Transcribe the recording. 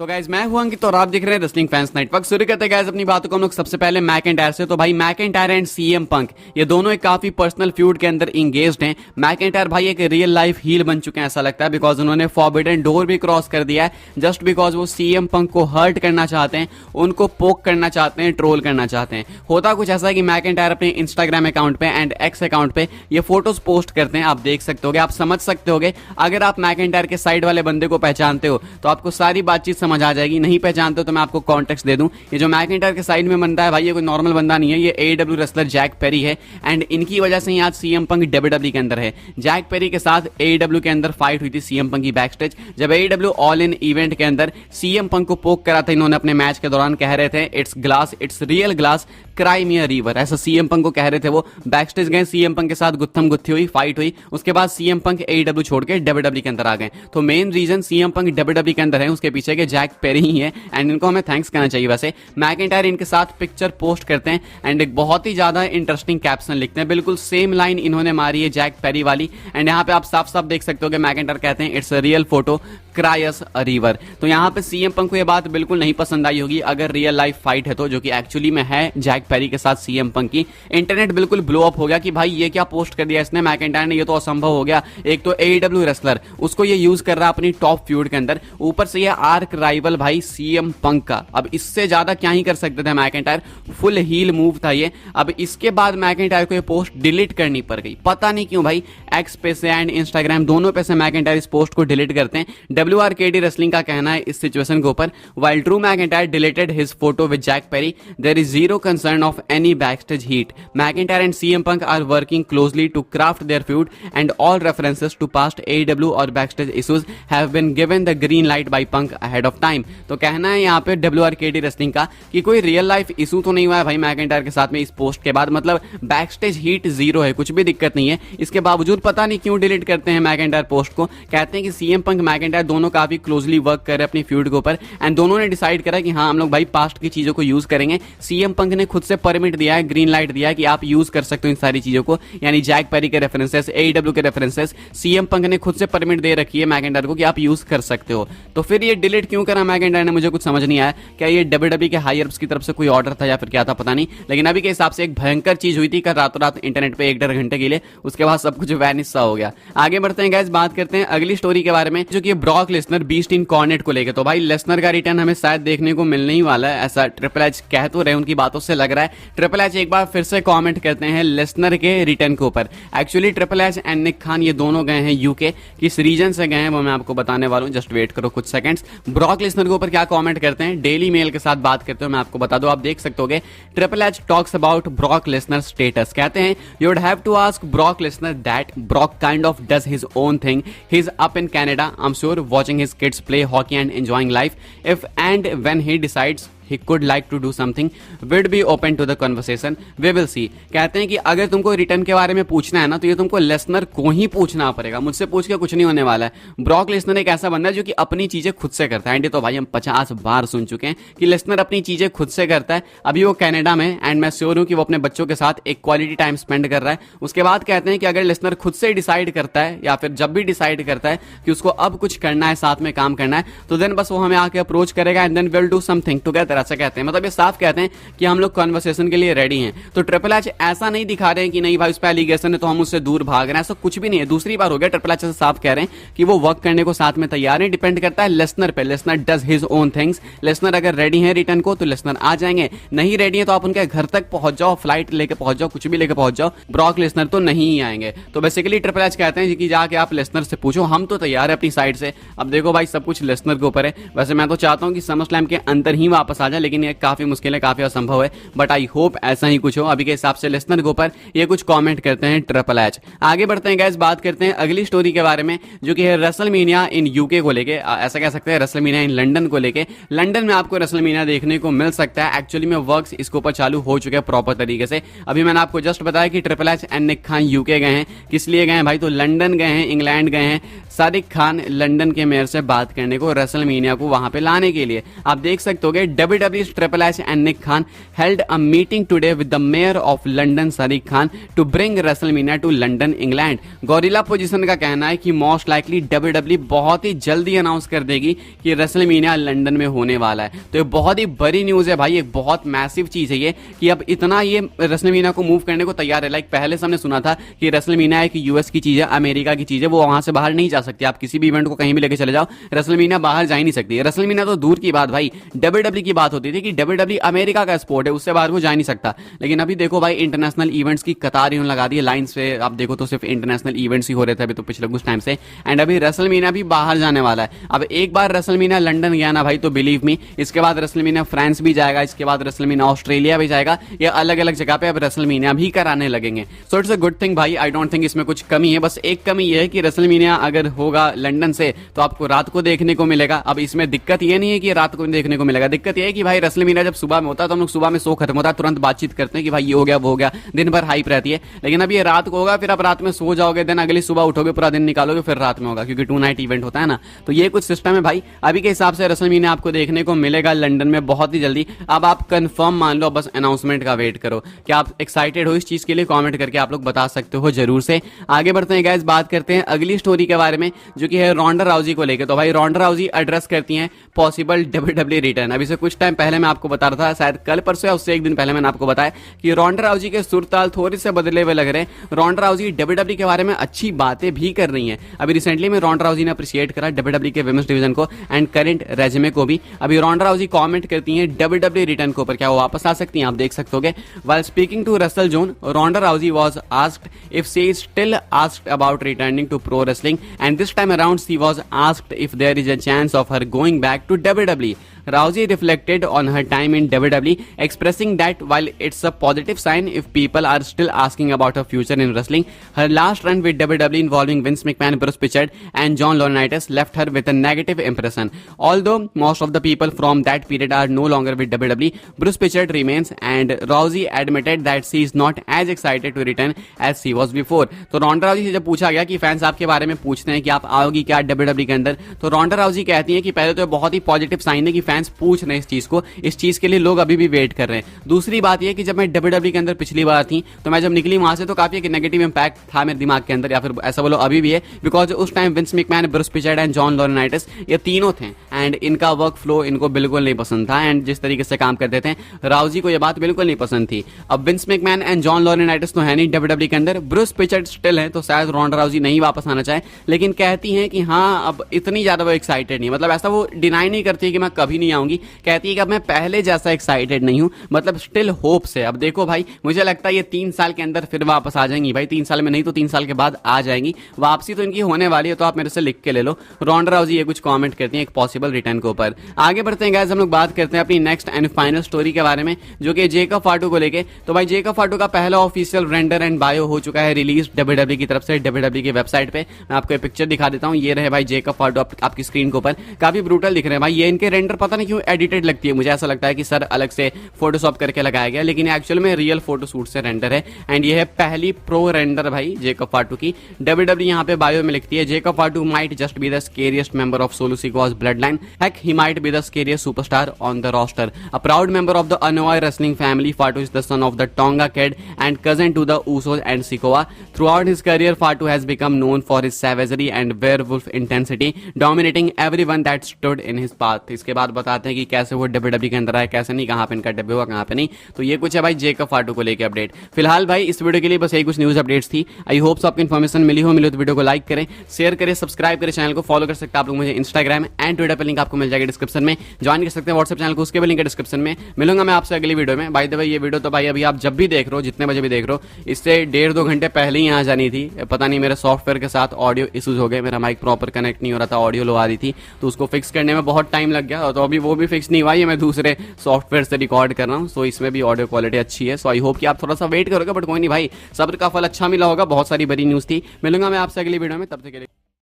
तो गाइज मैं हूं अंकित और आप देख रहे हैं रेसलिंग फैंस नेटवर्क। शुरू करते हैं गाइज अपनी बातों को हम लोग सबसे पहले मैकइंटायर से। तो भाई मैकइंटायर एंड सीएम पंक ये दोनों एक काफी पर्सनल फ्यूड के अंदर इंगेज्ड हैं। मैकइंटायर भाई एक रियल लाइफ हील बन चुके हैं ऐसा लगता है, बिकॉज उन्होंने फॉरबिडन डोर भी क्रॉस कर दिया है जस्ट बिकॉज वो सीएम पंक को हर्ट करना चाहते हैं, उनको पोक करना चाहते हैं, ट्रोल करना चाहते हैं। होता कुछ ऐसा है कि मैकइंटायर अपने इंस्टाग्राम अकाउंट पे एंड एक्स अकाउंट पे ये फोटोज पोस्ट करते हैं, आप देख सकते होगे, आप समझ सकते होगे। अगर आप मैकइंटायर के साइड वाले बंदे को पहचानते हो तो आपको सारी बातचीत समझ आ जाएगी। नहीं पहचानते हो तो मैं आपको कॉन्टेक्स्ट दे दूं, ये जो मैकइंटायर के साइड में बंदा है भाई ये कोई नॉर्मल बंदा नहीं है, ये एडब्ल्यू रेसलर जैक पेरी है एंड इनकी वजह से ही आज सीएम पंक डब्ल्यूडब्ल्यू के अंदर है। जैक पेरी के साथ एडब्ल्यू के अंदर फाइट हुई थी सीएम पंक की बैक स्टेज, जब एडब्ल्यू ऑल इन इवेंट के अंदर सीएम पंक को पोक करा था इन्होंने अपने मैच के दौरान, कह रहे थे it's glass, it's real glass, cry me a river, ऐसा सीएम पंक को कह रहे थे। वो बैक स्टेज गए, सीएम पंक के साथ गुत्थम गुत्थी हुई, फाइट हुई, उसके बाद सीएम पंक एडब्ल्यू छोड़ के डब्ल्यूडब्ल्यू के अंदर आ गए। तो main reason CM Punk WWE के अंदर है उसके पीछे के जैक पेरी ही है एंड इनको हमें थैंक्स करना चाहिए। वैसे मैकइंटायर इनके साथ पिक्चर पोस्ट करते हैं एंड एक बहुत ही ज्यादा इंटरेस्टिंग कैप्शन लिखते हैं, बिल्कुल सेम लाइन इन्होंने मारी है जैक पेरी वाली एंड यहाँ पे आप साफ साफ देख सकते हो कि मैकइंटायर कहते हैं it's a real photo, cry us a river. तो यहाँ पे सीएम पंक को ये बात बिल्कुल नहीं पसंद आई होगी अगर रियल लाइफ फाइट है तो, जो कि एक्चुअली में है जैक पेरी के साथ सीएम पंक की। इंटरनेट बिल्कुल ब्लो अप हो गया कि भाई ये क्या पोस्ट कर दिया इसने मैकइंटायर ने, ये तो असंभव हो गया। एक तो एडब्ल्यू रेसलर उसको ये यूज कर रहा है अपनी टॉप फ्यूड के अंदर, ऊपर से ये आर्क राइवल भाई सीएम पंक का। अब इससे ज्यादा क्या ही कर सकते थे मैकइंटायर, फुल हील मूव था ये। अब इसके बाद मैकइंटायर को ये पोस्ट डिलीट करनी पड़ गई, पता नहीं क्यों भाई। एक्स पे से एंड इंस्टाग्राम दोनों पे से मैकइंटायर इस पोस्ट को डिलीट करते हैं। WRKD रेसलिंग का कहना है इस सिचुएशन के ऊपर, while Drew McIntyre deleted his photo with Jack Perry, there is zero concern of any backstage heat. McIntyre and CM Punk are working closely to craft their feud and all references to past AEW और backstage issues have been given the green light by Punk ahead of time. तो कहना है यहाँ पे WRKD wrestling का कि कोई real life issue तो नहीं हुआ है भाई मैकइंटायर के साथ में इस पोस्ट के बाद, मतलब बैकस्टेज हीट जीरो है, कुछ भी दिक्कत नहीं है। इसके बावजूद पता नहीं क्यों डिलीट करते हैं मैकइंटायर पोस्ट को। कहते हैं कि सीएम पंक मैकइंटायर दोनों काफी क्लोजली वर्क कर रहे हैं अपनी फ्यूड के ऊपर एंड दोनों ने डिसाइड करा कि हाँ हम लोग भाई पास्ट की चीजों को यूज करेंगे। सीएम पंक ने खुद से परमिट दिया है, ग्रीन लाइट दिया है कि आप यूज कर सकते हो इन सारी चीजों को, यानी जैक पेरी के रेफरेंसेस, AEW के रेफरेंसेस, सीएम पंक ने खुद से परमिट दे रखी है मैकइंटायर को कि आप यूज कर सकते हो। तो फिर ये डिलीट क्यों करा मैकइंटायर ने, मुझे कुछ समझ नहीं आया। क्या ये WWE के हायर अप्स की तरफ से कोई ऑर्डर था या फिर क्या था पता नहीं, लेकिन अभी के हिसाब से एक भयंकर चीज हुई थी कल रातों रात इंटरनेट पे 1-1.5 घंटे के लिए, उसके बाद सब कुछ वैनिश सा हो गया। आगे बढ़ते हैं गाइस, बात करते हैं अगली स्टोरी के बारे में जो कि ब्रॉक लेसनर बीस्ट इनकॉर्नेट को लेकर। तो भाई लेसनर का रिटर्न हमें शायद देखने को मिलने ही वाला है, ऐसा ट्रिपल एच कह तो रहे, उनकी बातों से लग रहा है। ट्रिपल एच एक बार फिर से कमेंट करते हैं लेसनर के रिटर्न के ऊपर। Actually triple H and Nick Khan ये दोनों गए हैं यूके, किस रीजन से गए हैं वो मैं आपको बताने वाला हूं, जस्ट वेट करो कुछ सेकंड्स। ब्रॉक लेसनर के ऊपर क्या कमेंट करते हैं, डेली मेल के साथ बात करते हो, मैं आपको बता दूं, आप देख सकते होगे। Triple H talks about Brock Lesnar status, कहते हैं you would have to ask Brock Lesnar that Brock kind of does his own thing, he is up in Canada, I am sure watching his kids play hockey and enjoying life, if and when he decides he could like to do something, would be open to the conversation, we will see। कहते हैं कि अगर तुमको return के बारे में पूछना है ना तो ये तुमको लेसनर को ही पूछना पड़ेगा, मुझसे पूछ के कुछ नहीं होने वाला है। ब्रॉक लेसनर एक ऐसा बंदा है जो कि अपनी चीजें खुद से करता है एंड ये तो भाई हम 50 बार सुन चुके हैं कि लेसनर अपनी चीजें खुद से करता है। अभी वो कनाडा में एंड मैं श्योर हूं कि वो अपने बच्चों के साथ एक क्वालिटी टाइम स्पेंड कर रहा है। उसके बाद कहते हैं कि अगर लेसनर खुद से डिसाइड करता है या फिर जब भी डिसाइड करता है कि उसको अब कुछ करना है, साथ में काम करना है, तो देन बस वो हमें आके अप्रोच करेगा and then will do something together, ऐसा कहते हैं। मतलब साफ कहते हैं कि हम लोग कन्वर्सेशन के लिए रेडी हैं। तो ट्रिपल एच ऐसा नहीं दिखा रहे हैं कि नहीं भाई उस पर एलिगेशन है तो हम उससे दूर भाग रहे हैं, ऐसा कुछ भी नहीं है। दूसरी बार हो गया, ट्रिपल एच से साफ कह रहे हैं कि वो वर्क करने को साथ में तैयार है। डिपेंड करता है लेसनर पे, Lesnar does his own things. Lesnar अगर रेडी है रिटर्न को तो लेसनर आ जाएंगे, नहीं रेडी है तो आप उनके घर तक पहुंच जाओ, फ्लाइट लेके पहुंच जाओ, कुछ भी लेके पहुंच जाओ, ब्रॉक लेसनर तो नहीं ही आएंगे। तो बेसिकली ट्रिपल एच कहते हैं कि जाके आप लेसनर से पूछो, हम तो तैयार है अपनी साइड से। अब देखो भाई सब कुछ लेसनर के ऊपर है। वैसे मैं तो चाहता हूं कि समर स्लैम के अंदर ही वापस आ जाए, लेकिन ये काफी मुश्किल है, काफी असंभव है, बट आई होप ऐसा ही कुछ हो। अभी के हिसाब से लेसनर के ऊपर ये कुछ कमेंट करते हैं ट्रिपल एच। आगे बढ़ते हैं गाइस, बात करते हैं अगली स्टोरी के बारे में जो कि है रेसलमेनिया इन यूके को लेके, ऐसा कह सकते हैं रेसलमेनिया इन लंदन को लेके। लंदन में आपको रेसलमेनिया देखने को मिल सकता है। एक्चुअली में वर्क्स इसके ऊपर चालू हो चुके हैं प्रॉपर तरीके से। अभी मैंने आपको जस्ट बताया कि Triple H and Nick Khan UK गए हैं, किस लिए गए हैं भाई, तो लंदन गए हैं, इंग्लैंड गए हैं। सादिक खान लंदन के मेयर से बात करने को, रेसलमेनिया को वहां पे लाने के लिए। आप देख सकते होगे WWE's Triple H and Nick Khan held a meeting today with the mayor of London, Sadiq Khan, to bring WrestleMania to London, England. Gorilla position का कहना है कि मोस्ट लाइकली WWE बहुत ही जल्दी अनाउंस कर देगी कि WrestleMania लंदन में होने वाला है। तो ये बहुत ही बड़ी न्यूज है भाई, एक बहुत मैसिव चीज है ये कि अब इतना ये WrestleMania को मूव करने को तैयार है। लाइक पहले से हमने सुना था कि WrestleMania एक यूएस की चीज है, अमेरिका की चीज है, वो वहां से बाहर नहीं जा सकती। आप किसी भी इवेंट को कहीं भी लेके चले जाओ, WrestleMania बाहर जा ही नहीं सकती। WrestleMania तो दूर की बात भाई, WWE की बात होती थी कि WWE अमेरिका का स्पोर्ट है, उससे बाहर वो जा नहीं सकता। लेकिन अभी देखो भाई, इंटरनेशनल इवेंट्स की कतार इन्होंने लगा दी है लाइन से। आप देखो तो सिर्फ इंटरनेशनल इवेंट्स ही हो रहे थे अभी तो पिछले कुछ टाइम से, एंड अभी WrestleMania भी बाहर जाने वाला है। अब एक बार WrestleMania लंदन गया ना भाई, तो बिलीव मी, इसके बाद WrestleMania फ्रांस भी जाएगा, इसके बाद WrestleMania ऑस्ट्रेलिया भी जाएगा। ये अलग अलग जगह पे अब WrestleMania भी कराने लगेंगे। So it's a good thing भाई, आई डोंट थिंक इसमें कुछ कमी है। बस एक कमी ये है कि WrestleMania अगर होगा लंदन से तो आपको रात को देखने को मिलेगा। अब इसमें दिक्कत ये नहीं है कि रात को देखने को मिलेगा, दिक्कत ये है कि भाई WrestleMania जब सुबह में होता है तो हम लोग सुबह में शो खत्म होता है तुरंत बातचीत करते हैं कि भाई ये हो गया वो हो गया, दिन भर हाइप रहती है। लेकिन अब ये रात को होगा, फिर आप रात में सो जाओगे, देन अगली सुबह उठोगे, पूरा दिन निकालोगे, फिर रात में होगा, क्योंकि 2 नाइट इवेंट होता है ना। तो ये कुछ सिस्टम है भाई। अभी के हिसाब से WrestleMania आपको देखने को मिलेगा लंदन में बहुत ही जल्दी। अब आप कंफर्म मान लो, बस अनाउंसमेंट का वेट करो। क्या आप एक्साइटेड हो इस चीज के लिए? कमेंट करके आप लोग बता सकते हो जरूर से। आगे बढ़ते हैं गाइस, बात करते हैं अगली स्टोरी के बारे में जो कि है रोंडा राउजी को लेकर। तो भाई रोंडा राउजी एड्रेस करती हैं पॉसिबल WWE रिटर्न। अभी से कुछ टाइम पहले मैं आपको बता रहा था, शायद कल परसों या उससे एक दिन पहले मैंने आपको बताया कि रोंडा राउजी के सुरताल थोड़े से बदले हुए लग रहे हैं। रोंडा राउजी WWE के बारे में अच्छी बातें भी कर रही हैं। अभी रिसेंटली में रोंडा राउजी ने अप्रिशिएट करा WWE के विमेंस डिवीजन को एंड करंट रेज्यूमे को भी। अभी रोंडा राउजी कमेंट करती हैं WWE रिटर्न के ऊपर, क्या वो वापस आ सकती हैं? आप देख सकते होगे। While speaking to Russell Jones, Ronda Rousey was asked if she is still asked about returning to pro wrestling, and this time around she was asked if there is a chance of her going back to WWE. Rousey reflected on her time in WWE, expressing that while it's a positive sign if people are still asking about her future in wrestling, her last run with WWE involving Vince McMahon, Bruce Pritchard, and John Laurinaitis left her with a negative impression. Although most of the people from that period are no longer with WWE, Bruce Pritchard remains, and Rousey admitted that she is not as excited to return as she was before. तो रोंडा राउजी से जब पूछा गया कि fans आपके बारे में पूछते हैं कि आप आओगी क्या WWE के अंदर, तो रोंडा राउजी कहती हैं कि पहले तो बहुत ही पॉजिटिव साइन है कि फैंस पूछ रहे हैं इस चीज को, इस चीज के लिए लोग अभी भी वेट कर रहे हैं। दूसरी बात यह कि जब मैं WWE के अंदर पिछली बार थी तो मैं जब निकली वहां से तो काफी एक नेगेटिव इंपैक्ट था मेरे दिमाग के अंदर, या फिर ऐसा बोलो अभी भी है, बिकॉज उस time Vince McMahon, Bruce Prichard and John Laurinaitis ये तीनों थे एंड इनका वर्क फ्लो इनको बिल्कुल नहीं पसंद था एंड जिस तरीके से काम करते थे राउजी को यह बात बिल्कुल नहीं पसंद थी। अब विंस मैकमैन एंड जॉन लॉरिनाइटिस तो है नहीं WWE के अंदर, ब्रूस प्रिचर्ड स्टिल है, तो शायद रोंडा राउजी नहीं वापस आना चाहे, लेकिन कहती हैं कि हाँ अब इतनी ज्यादा वो एक्साइटेड नहीं, मतलब ऐसा वो डिनाई नहीं करती है कि मैं कभी नहीं आऊंगी, कहती है कि अब मैं पहले जैसा एक्साइटेड नहीं हूं, मतलब स्टिल होप से। अब देखो भाई, मुझे लगता है ये 3 साल के अंदर फिर वापस आ जाएंगी भाई, 3 साल में नहीं तो 3 साल के बाद आ जाएंगी वापसी, तो इनकी होने वाली है, तो आप मेरे से लिख के ले लो। रोंडा राउजी ये कुछ कमेंट करती हैं एक पॉसिबल रिटर्न के ऊपर। आगे बढ़ते हैं गाइस, हम लोग बात करते हैं अपनी नेक्स्ट एंड फाइनल स्टोरी के बारे में जो कि जेकब फाटू को लेके। तो भाई जेकब फाटू का पहला ऑफिशियल रेंडर एंड बायो हो चुका है रिलीज WWE की तरफ से, WWE की वेबसाइट पे। मैं आपको पिक्चर दिखा देता हूं, ये रहे भाई जेकब फाटू आपकी स्क्रीन के ऊपर, काफी ब्रूटल दिख रहे हैं भाई। ये इनके रेंडर पता नहीं क्यों एडिटेड लगती है, मुझे ऐसा लगता है कि सर अलग से फोटोशॉप करके लगाया गया, लेकिन एक्चुअल में रियल फोटोशूट से रेंडर है एंड ये है पहली प्रो रेंडर भाई जेकब फाटू की। WWE यहाँ पे बायो में लिखती है Jacob Fatu might just be the scariest member of Solo Sikoa's bloodline. Heck, he might be the scariest superstar on the roster. A proud member of the Anoa'i wrestling family, Fatu is the son of the Tonga Kid and cousin to the Usos and Sikoa. Throughout his career, Fatu has become known for his savagery and werewolf intensity, dominating everyone that stood in his path. इसके बाद बताते हैं कि कैसे वो WWE के अंदर आए, कैसे नहीं, कहाँ पे इनका डेब्यू हुआ, कहाँ पे नहीं। तो ये कुछ है भाई जेकब फाटू को लेकर अपडेट। फिलहाल भाई इस वीडियो के लिए बस यही कुछ न्यूज अपडेट्स थी। आई होप सो आपको इन्फॉर्मेशन मिली तो वीडियो को लाइक करें, शेयर करें, सब्सक्राइब करें, चैनल को फॉलो कर सकते हैं आप लोग मुझे इंस्टाग्राम एंड ट्विटर पर, लिंक आपको मिल जाएगा डिस्क्रिप्शन में। ज्वाइन कर सकते हैं व्हाट्सएप चैनल को, उसके भी लिंक है डिस्क्रिप्शन में। मिलूंगा मैं आपसे अगली वीडियो में। बाय द वे ये वीडियो तो भाई अभी आप जब भी देख रहे हो, जितने बजे भी देख रहे हो, इससे 1.5-2 घंटे पहले ही यहाँ जानी थी। पता नहीं मेरे सॉफ्टवेयर के साथ ऑडियो इशूज हो गए, मेरा माइक प्रॉपर कनेक्ट नहीं हो रहा था, ऑडियो लो आ रही थी, तो उसको फिक्स करने में बहुत टाइम लग गया। तो अभी वो भी फिक्स नहीं हुआ, ये मैं दूसरे सॉफ्टवेयर से रिकॉर्ड कर रहा हूँ, सो इसमें भी ऑडियो क्वालिटी अच्छी है। सो आई होप कि आप थोड़ा सा वेट करोगे, बट कोई नहीं भाई, सब्र का फल अच्छा मिला होगा। बहुत सारी बड़ी न्यूज़ थी। मिलूंगा मैं आपसे अगली वीडियो में, तब तक के लिए।